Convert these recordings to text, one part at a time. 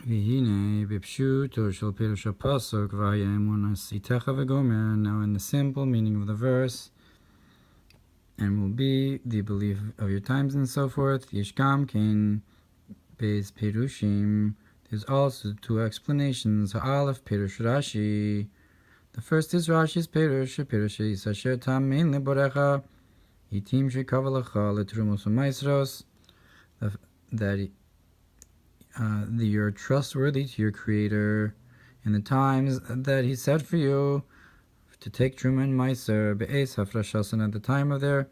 Vehine bipshuto shel pirush pasuk vaya Emunas Itecha v'gomer. Now in the simple meaning of the verse, and will be the belief of your times and so forth. Yishkam kein beis pirushim. There's also two explanations. Ha'alef pirush Rashi. The first is Rashi's pirush. Pirush is asher tam mein leborecha itim shekavalecha letrumos u'maisros. That you're trustworthy to your Creator in the times that He set for you to take Truma and Meiser be'ez hafrashasan at the time of their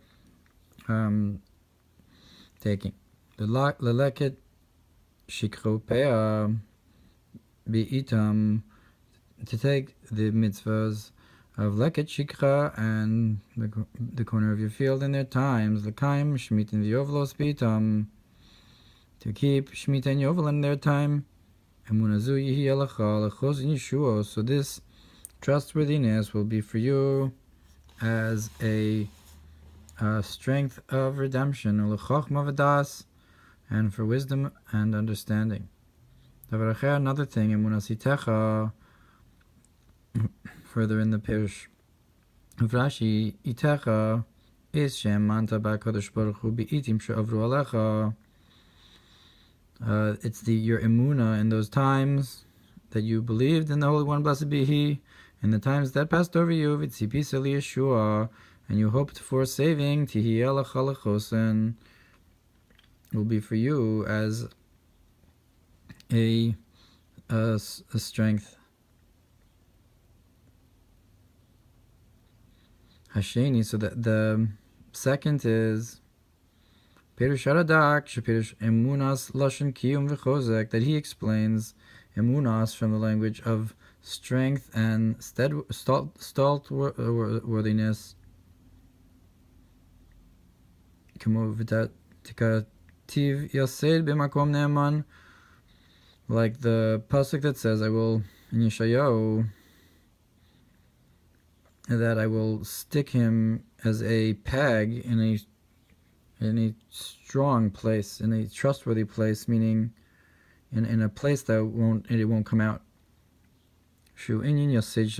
taking. The leleket shikru peah be'itam, to take the mitzvahs of leket shikra and the corner of your field in their times, l'kaim shmitin v'yovlos be'itam, to keep Shemitah and Yovel in their time. Emunazu yihi alacha lechos in Yeshua. So this trustworthiness will be for you as a strength of redemption, ulechachma v'das, and for wisdom and understanding. Another thing, Emunas Itecha, further in the Pirush of Rashi, Itecha is Shem Manta Ba'Kadosh Baruch Hu Be'itim She'avru Alecha. It's your Emuna in those times that you believed in the Holy One, blessed be He, in the times that passed over you, V'tzipisa Yeshua, and you hoped for saving, Tihi Alecha Lechosen, will be for you as a strength. Hasheni, so that the second is Pirush Haradak, Shepirush Emunas Lashon Kiyum V'chozek, that he explains Emunas from the language of strength and stalwarthiness. Tiv Yased B'makom Ne'eman, like the pasuk that says, I will, in Yeshayahu, that I will stick him as a peg in a strong place, in a trustworthy place, meaning in a place that it won't come out. Shu inyan yasid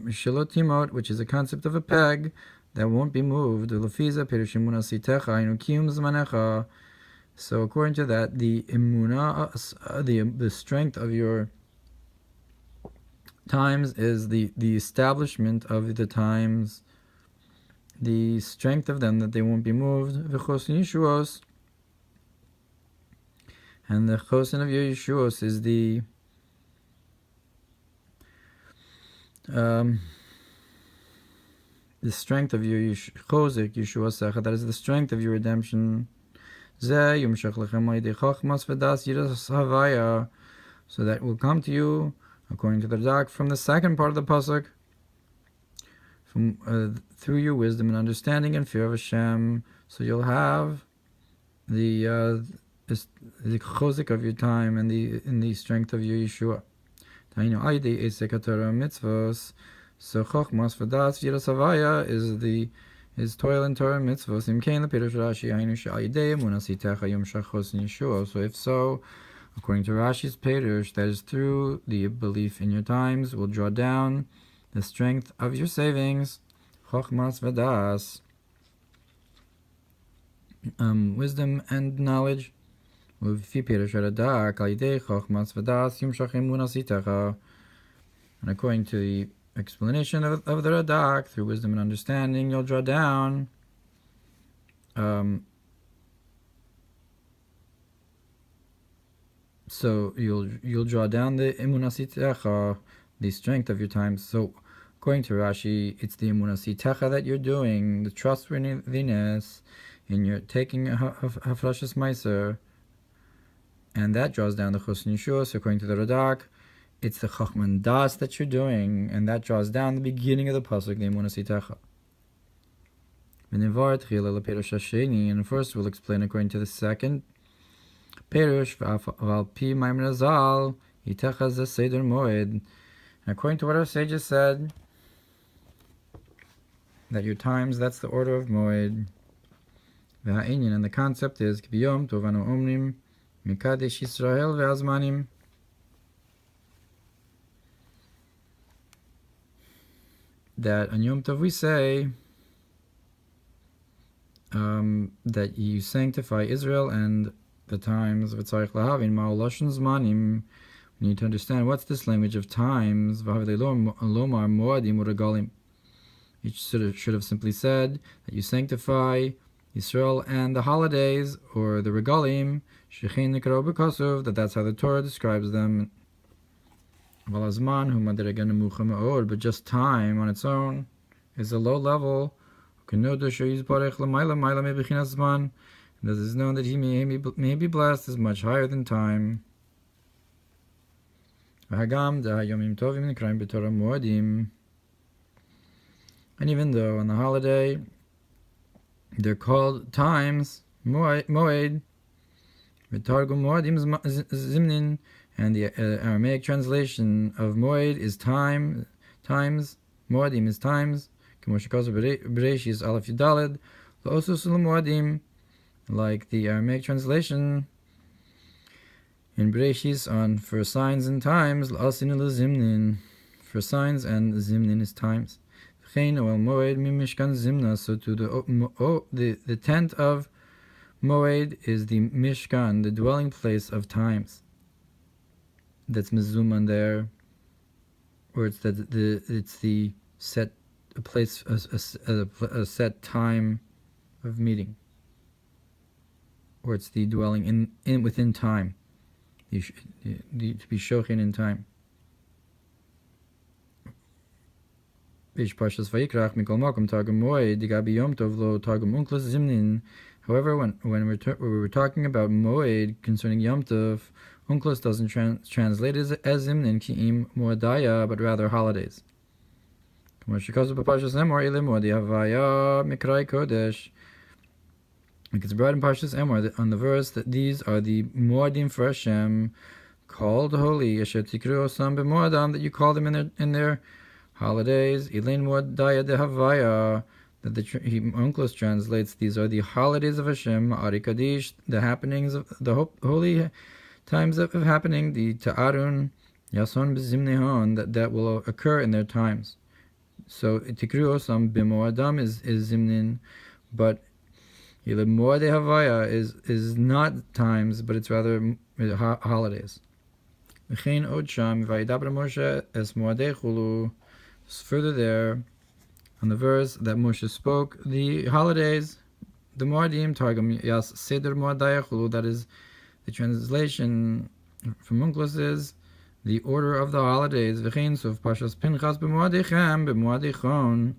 shalotimot, which is a concept of a peg that won't be moved. Lefiza pirush emunas itecha inu kiyum zmanecha. So according to that, the emuna, the strength of your times is the establishment of the times, the strength of them, that they won't be moved. V'chosin Yeshuos, and the chosin of your Yeshuos is the strength of your chozik Yeshuos, that is the strength of your redemption. Zeh yumshach lechem ma'idei chachmas v'das yiras Havaya, so that will come to you according to the Radak from the second part of the pasuk, from through your wisdom and understanding and fear of Hashem. So you'll have the chozik of your time and the strength of your Yeshua. Ta'inu aydei Itecha Torah mitzvos. So chochmas v'das yiras Havaya is toil and Torah mitzvos. Imkein lepirush Rashi hainu she'aydei emunas itecha yumshach chosin Yeshua. So if so, according to Rashi's pirush, that is through the belief in your times will draw down the strength of your savings, chochmas v'das, wisdom and knowledge. And according to the explanation of the Radak, through wisdom and understanding, you'll draw down so you'll draw down the Emunas Itecha, the strength of your times. So according to Rashi, it's the Emunas Itecha that you're doing, the trustworthiness in your taking a Hafrashas Meiser, and that draws down the Chosin Yeshua. So according to the Radak, it's the Chachman Das that you're doing, and that draws down the beginning of the pasuk, the Emunas Itecha. And first we'll explain according to the second Perush v'al pi Mamar Zal Itecha ze seder moed. According to what our sages said, that your times, that's the order of moed. Vehaya, and the concept is K'biyom tovanu omrim Mikadesh Yisrael ve'azmanim. that on Yom Tov we say that you sanctify Israel and the times. We need to understand what's this language of times. It should have simply said that you sanctify Israel and the holidays, or the regalim, that that's how the Torah describes them. But just time on its own is a low level. And this is known that he may be blessed is much higher than time. And even though on the holiday they're called times, moed, and the Aramaic translation of moed is times, moedim is times, like the Aramaic translation in Bereshis on for signs and times, for signs, and zimnin is times. So to the tent of Moed is the Mishkan, the dwelling place of times. That's mezuman there, or it's the set a place, a set time of meeting, or it's the dwelling in within time. You to be shochin in time. However, when we were talking about Moed concerning Yom Tov, Unklos doesn't translate as Zimnin ki'im Moedaya, but rather holidays. Because it's brought in Parshas Emor on the verse that these are the Moedim for Hashem, called holy, that you call them in their holidays. Ilain Moedaya de Havaya, that the Unklos translates, these are the holidays of Hashem, Ari Kadish, the happenings of the holy times of happening, the Ta'arun, Yason B'Zimnehon, that will occur in their times. So Tikru Osam B'Moadam is Zimnin, but Ilib Moade Havaya is not times, but it's rather holidays. V'chein od sham v'ayidabra Moshe es Moadei Chulu. Further there, on the verse that Moshe spoke, the holidays, the Moadim, Targum Yas Seder Moadei Chulu, that is, the translation from Unklos is the order of the holidays. V'chein sof Parshas Pinchas b'Moadechem b'Moadechon.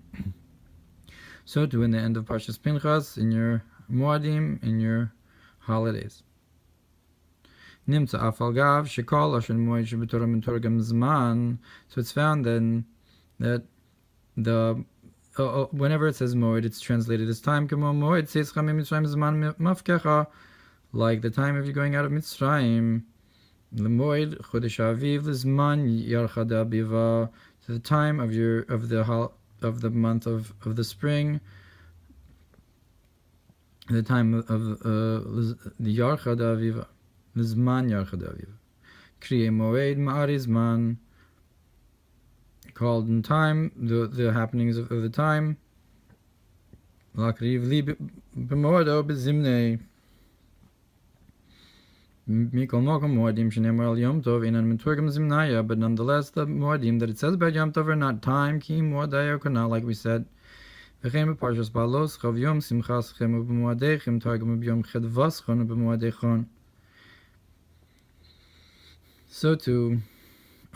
So too in the end of Parshas Pinchas, in your Moadim, in your holidays. Nimtza afal gav shekol asher moed shebetorah mitorgam zman. So it's found then that the whenever it says moed, it's translated as time. Kamo moed seis chamim mitzrayim zman mafkecha, like the time of you going out of Mitzrayim. Lemoed chodesh aviv lezman yarchada biva, to the time of the month of the spring, the time of the Yarchada Aviva, Lizman Yarchada Aviva. Kriye Moed Ma'arizman, called in time, the happenings of the time. Lakriv Li B'Moado B'Zimnei. Mikol Mokom Moadim Shenemar Al Yom Tov Inan Miturgam Zimnaya, but nonetheless the Moadim that it says about Yom Tov are not time, Ki Moadaya Kana, like we said. V'chein b'Parshas Balos Chav Yom Simchaschem u'B'Moadechem Targum u'B'Yom Chedvaschon u'B'Moadechon. So too,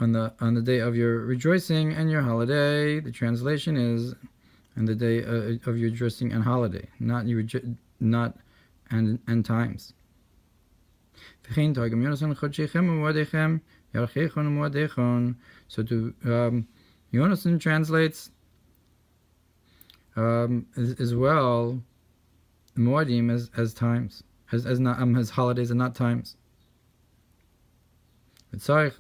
on the day of your rejoicing and your holiday, the translation is, on the day of your rejoicing and holiday, not and times. So to Yonason translates as well Moadim as times, as holidays and not times. But so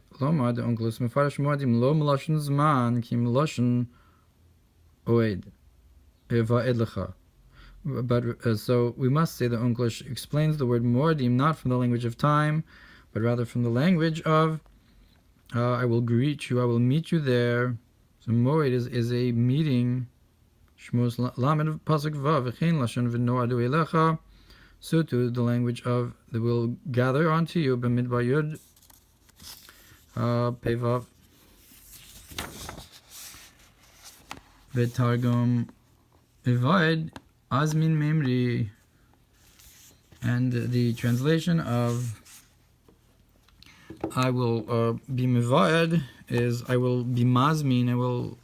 we must say that Unklish explains the word Moadim not from the language of time, but rather from the language of I will greet you, I will meet you there. So moed is a meeting. Shmos lamed pasuk vav v'chein lashon v'noadu elecha. So too the language of that will gather onto you b'midbar yud pevav v'targum evad azmin memri. And the translation of I will be mivayad is I will be mazmin, I will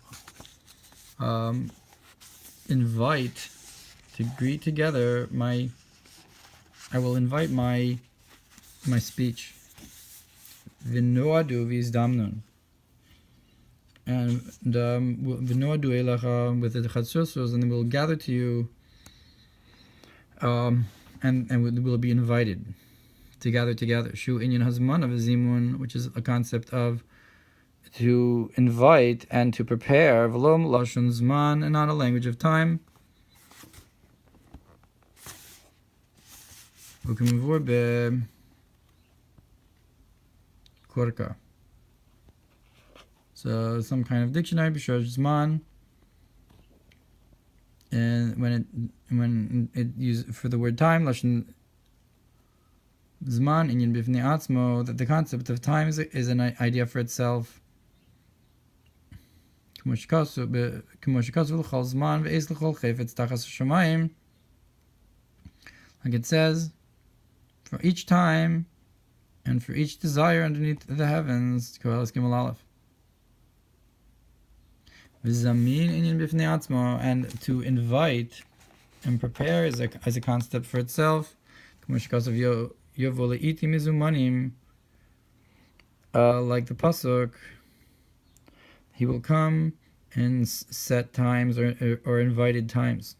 invite to greet together I will invite my speech. V'noadu v'izdamnun. And v'noadu elecha with the chatzos, and they will gather to you and will be invited to gather together. Shu inyan hazman of zimun, which is a concept of to invite and to prepare. V'lom lashon zman, and not a language of time. Ukimvur be korka. So some kind of dictionary, b'shor zman. And when it used for the word time, lashon zman inyan bifnei atzmo, that the concept of time is an idea for itself. Like it says, for each time and for each desire underneath the heavens. And to invite and prepare is a concept for itself. Like the pasuk, he will come in set times or invited times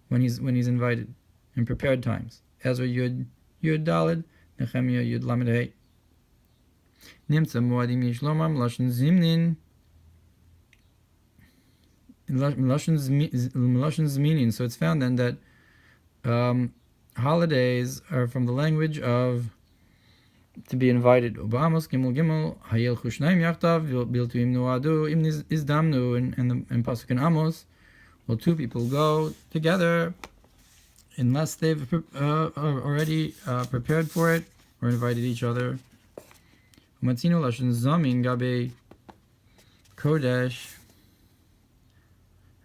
when he's invited, in prepared times. Ezra Yud Daled, Nehemiah Yud Lamed Hey. Nimtza Moadim Yishlomam Lashon Zimnin. Lashon's meaning. So it's found then that holidays are from the language of to be invited. Obamos Gimel Gimel Hayel Chushnaim Yachtav Biltu Im Nuadu Im Izdamnu and Pasuk in Amos. Well, two people go together unless they've already prepared for it or invited each other. Umatzinu Lashon Zamin Gabe Kodesh.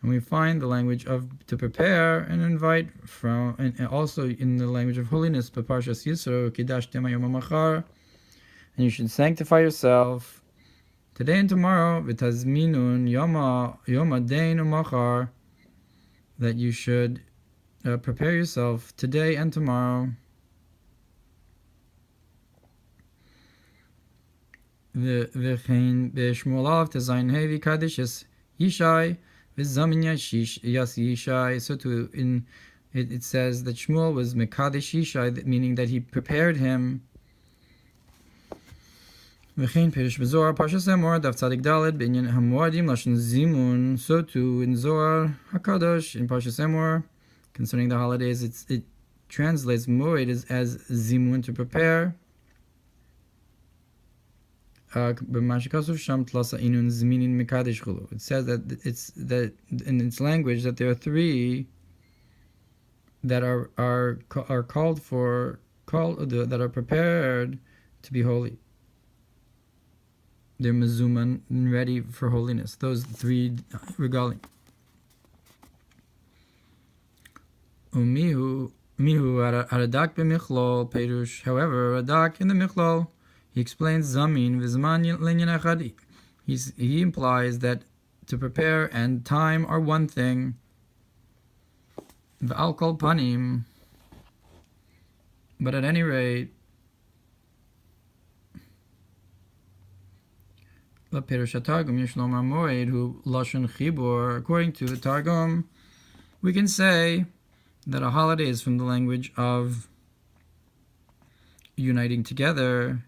And we find the language of to prepare and invite from, and also in the language of holiness, Parshas Yisro, Kidashtem Hayom Machar, and you should sanctify yourself today and tomorrow, V'tazminun Yoma Dein Umachar, that you should prepare yourself today and tomorrow. V'chein B'Shmuel Aleph Tezayin Hevi Kaddish Yishai. So too it says that Shmuel was Mekadesh Yishai, meaning that he prepared him. So too in Zohar HaKadosh, in Parshas Emor, concerning the holidays, it translates Moed as Zimun, to prepare. It says that in its language that there are three that are called that are prepared to be holy. They're mezuman, ready for holiness. Those three regalim. Mihu haradak b'michlol perush. However, radak in the michlol, he explains zamin v'zman linyan achadi. He implies that to prepare and time are one thing. V'al kol panim. But at any rate, la perush hatargum yishlom hamoed hu lashon chibur. According to the Targum, we can say that a holiday is from the language of uniting together.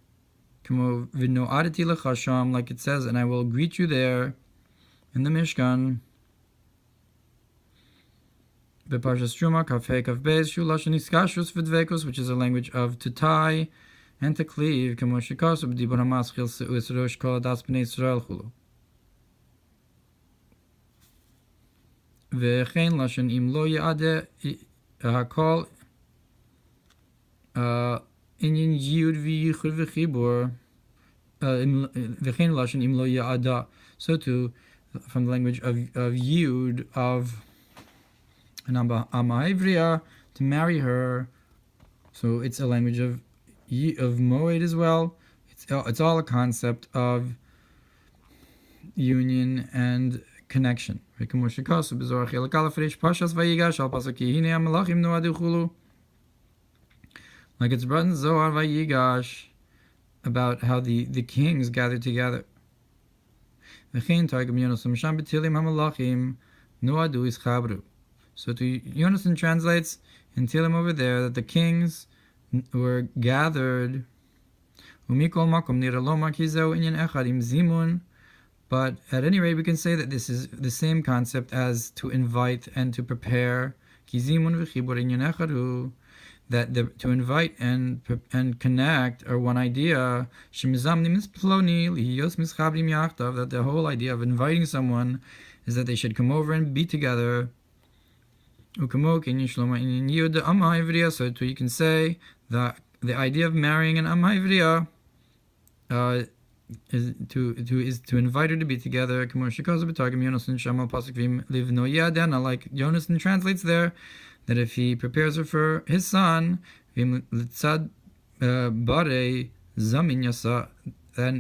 Like it says, and I will greet you there in the Mishkan. Which is a language of to tie and to cleave. וכן לשון אם לא יעדה הכל עניין ייעוד וייחוד וחיבור וכן לשון אם לא יעדה. So too, from the language of Yud, of an Amahivriya, to marry her. So it's a language of Moed as well. It's all a concept of union and connection. Like it's brought in Zohar Vayigash about how the kings gathered together. So to Yonason translates in Tilim over there that the kings were gathered. But at any rate, we can say that this is the same concept as to invite and to prepare. That to invite and connect are one idea. That the whole idea of inviting someone is that they should come over and be together. So you can say that the idea of marrying an Amahivriya is to invite her to be together. Like Yonason translates there, that if he prepares her for his son, then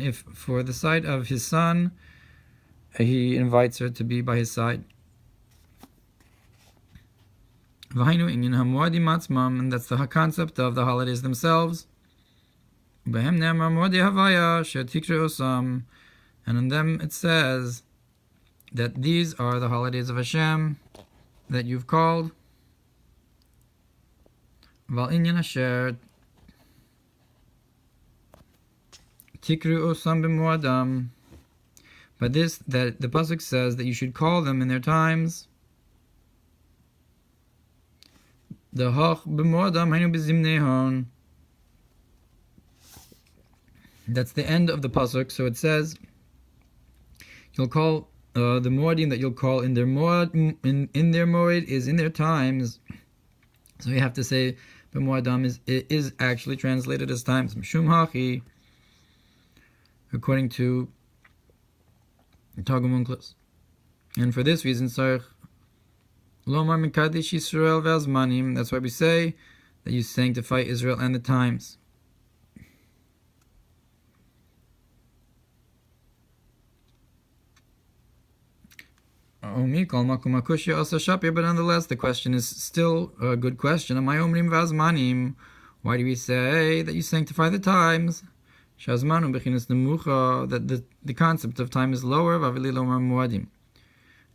if for the side of his son, he invites her to be by his side. And that's the concept of the holidays themselves. And in them it says that these are the holidays of Hashem that you've called. But this, that the pasuk says that you should call them in their times. The hach b'moadam hainu b'zimnehon. That's the end of the pasuk. So it says you'll call the moedim that you'll call in their moed in their moed is in their times. So you have to say b'moadam is actually translated as times. Mishum hachi, according to Targum Onkelos. And for this reason, Sarich Lomar Mekadesh Yisrael V'azmanim. That's why we say that you sanctify Israel and the times. But nonetheless, the question is still a good question. Why do we say that you sanctify the times? That the concept of time is lower.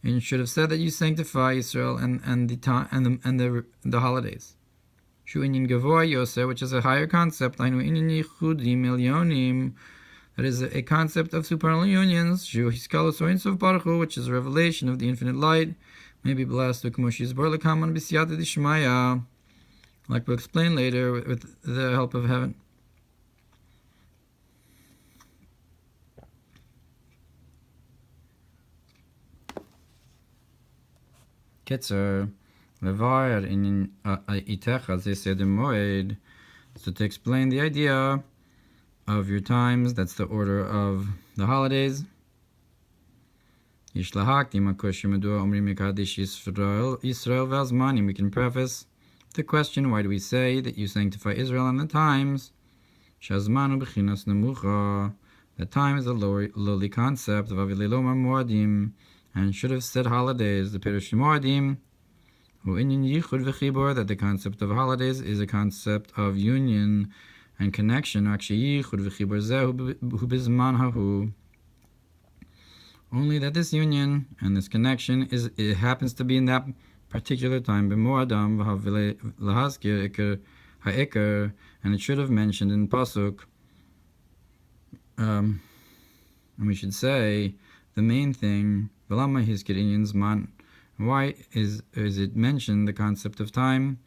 And you should have said that you sanctify Israel and the holidays. Which is a higher concept. That is a concept of supernal unions, which is a revelation of the infinite light. May be blessed like we'll explain later with the help of heaven. Ketzer, Vehaya in Itecha, they say the moed. So to explain the idea of your times, that's the order of the holidays. We can preface the question, why do we say that you sanctify Israel and the times? The time is a lowly concept of and should have said holidays. The Pirush Moadim, that the concept of holidays is a concept of union and connection. Only that this union and this connection it happens to be in that particular time. And it should have mentioned in pasuk. And we should say the main thing. Why is it mentioned the concept of time?